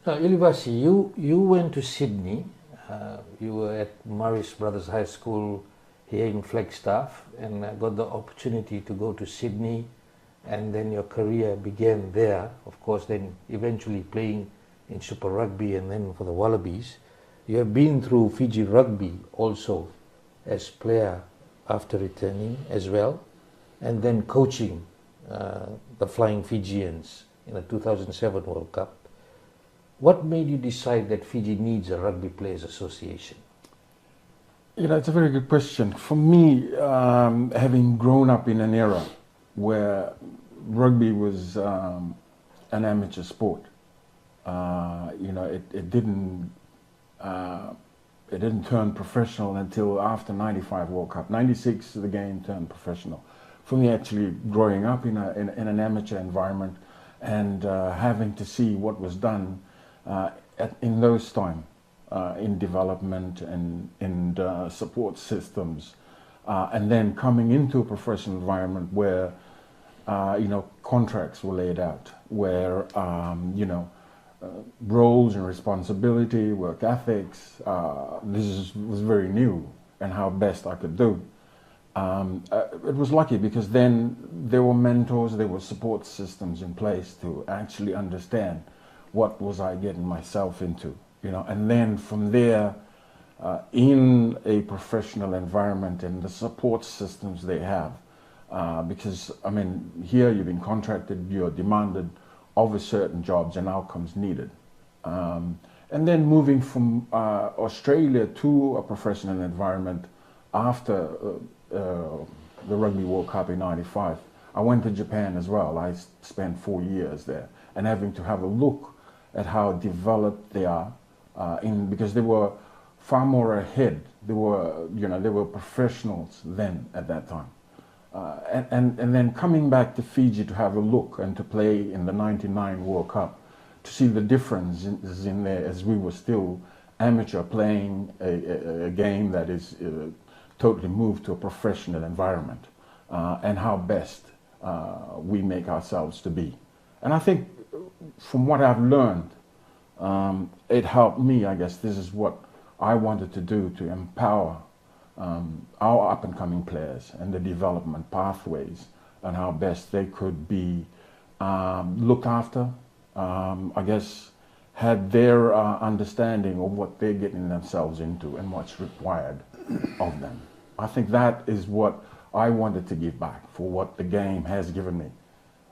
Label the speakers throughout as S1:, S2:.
S1: Ilibasi, you went to Sydney. You were at Morris Brothers High School here in Flagstaff and got the opportunity to go to Sydney, and then your career began there. Of course, then eventually playing in Super Rugby and then for the Wallabies. You have been through Fiji Rugby also as player after returning as well, and then coaching the Flying Fijians in the 2007 World Cup. What made you decide that Fiji needs a Rugby Players Association?
S2: It's a very good question. For me, having grown up in an era where rugby was an amateur sport, it didn't turn professional until after '95 World Cup. '96 the game turned professional. For me, actually growing up in an amateur environment and having to see what was done in those times in development and in support systems, and then coming into a professional environment where contracts were laid out, where roles and responsibility, work ethics. Was very new, and how best I could do. It was lucky because then there were mentors, there were support systems in place to actually understand what was I getting myself into, and then from there, in a professional environment and the support systems they have, because here you've been contracted, you're demanded of a certain jobs and outcomes needed. And then moving from Australia to a professional environment after the Rugby World Cup in '95, I went to Japan as well. I spent 4 years there, and having to have a look at how developed they are, because they were far more ahead. They were professionals then at that time. And then coming back to Fiji to have a look and to play in the '99 World Cup, to see the difference in there as we were still amateur playing a game that is totally moved to a professional environment, and how best we make ourselves to be. And I think from what I've learned, it helped me. I guess this is what I wanted to do, to empower our up-and-coming players and the development pathways and how best they could be looked after, I guess had their understanding of what they're getting themselves into and what's required of them. I think that is what I wanted to give back for what the game has given me.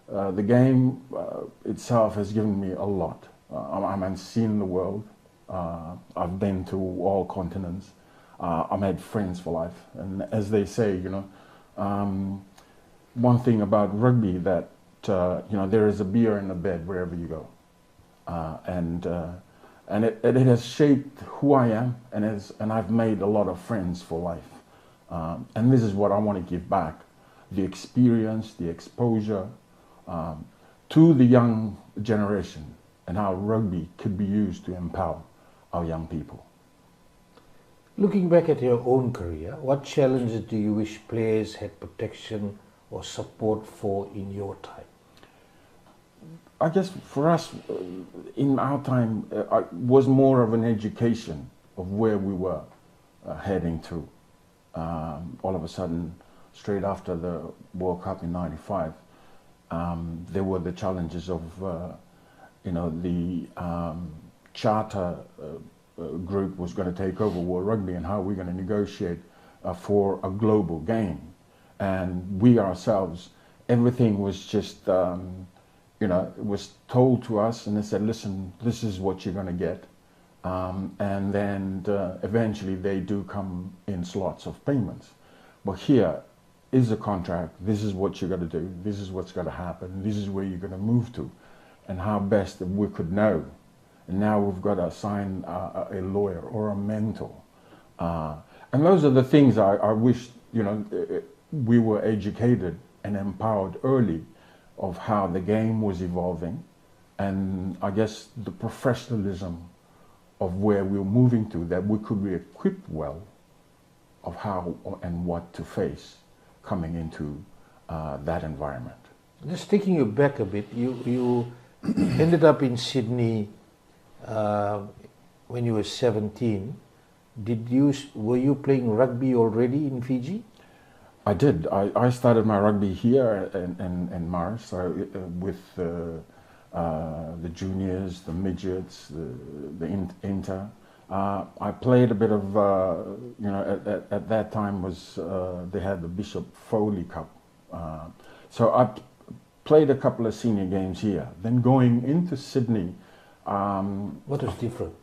S2: The game itself has given me a lot. I've seen the world. I've been to all continents. I made friends for life. And as they say, one thing about rugby that, there is a beer in the bed wherever you go. And it has shaped who I am, and I've made a lot of friends for life. And this is what I want to give back: the experience, the exposure to the young generation, and how rugby could be used to empower our young people.
S1: Looking back at your own career, what challenges do you wish players had protection or support for in your time?
S2: I guess for us, in our time, was more of an education of where we were heading to. All of a sudden, straight after the World Cup in '95, there were the challenges of, the charter group was going to take over World Rugby, and how we're going to negotiate for a global game. And we ourselves, everything was just, it was told to us, and they said, listen, this is what you're going to get. And then eventually they do come in slots of payments. But here is a contract, this is what you're going to do, this is what's going to happen, this is where you're going to move to, and how best that we could know. And now we've got to assign a lawyer or a mentor. And those are the things I wish, we were educated and empowered early of how the game was evolving, and I guess the professionalism of where we were moving to, that we could be equipped well of how and what to face coming into that environment.
S1: Just taking you back a bit, you ended up in Sydney uh, when you were 17, were you playing rugby already in Fiji?
S2: I did. I started my rugby here in Mars, so with the juniors, the midgets, the inter. I played a bit of, at that time was they had the Bishop Foley Cup. So I played a couple of senior games here. Then going into Sydney.
S1: What was different?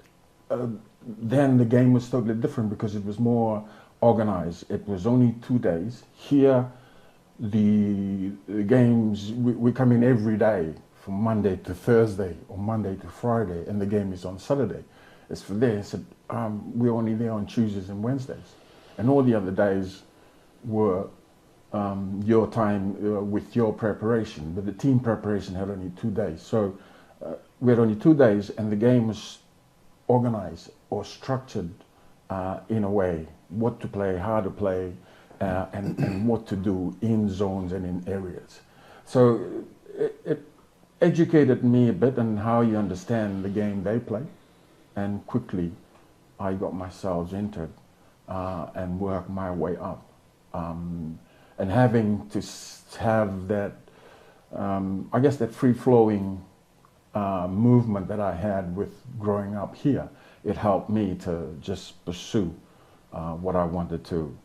S2: Then the game was totally different because it was more organized. It was only 2 days. Here, the games, we come in every day from Monday to Thursday or Monday to Friday, and the game is on Saturday. As for this, we're only there on Tuesdays and Wednesdays. And all the other days were your time with your preparation. But the team preparation had only 2 days. So we had only 2 days, and the game was organized or structured in a way, what to play, how to play, and what to do in zones and in areas. So it educated me a bit on how you understand the game they play, and quickly I got myself entered and worked my way up. And having to have that, I guess that free-flowing movement that I had with growing up here, it helped me to just pursue what I wanted to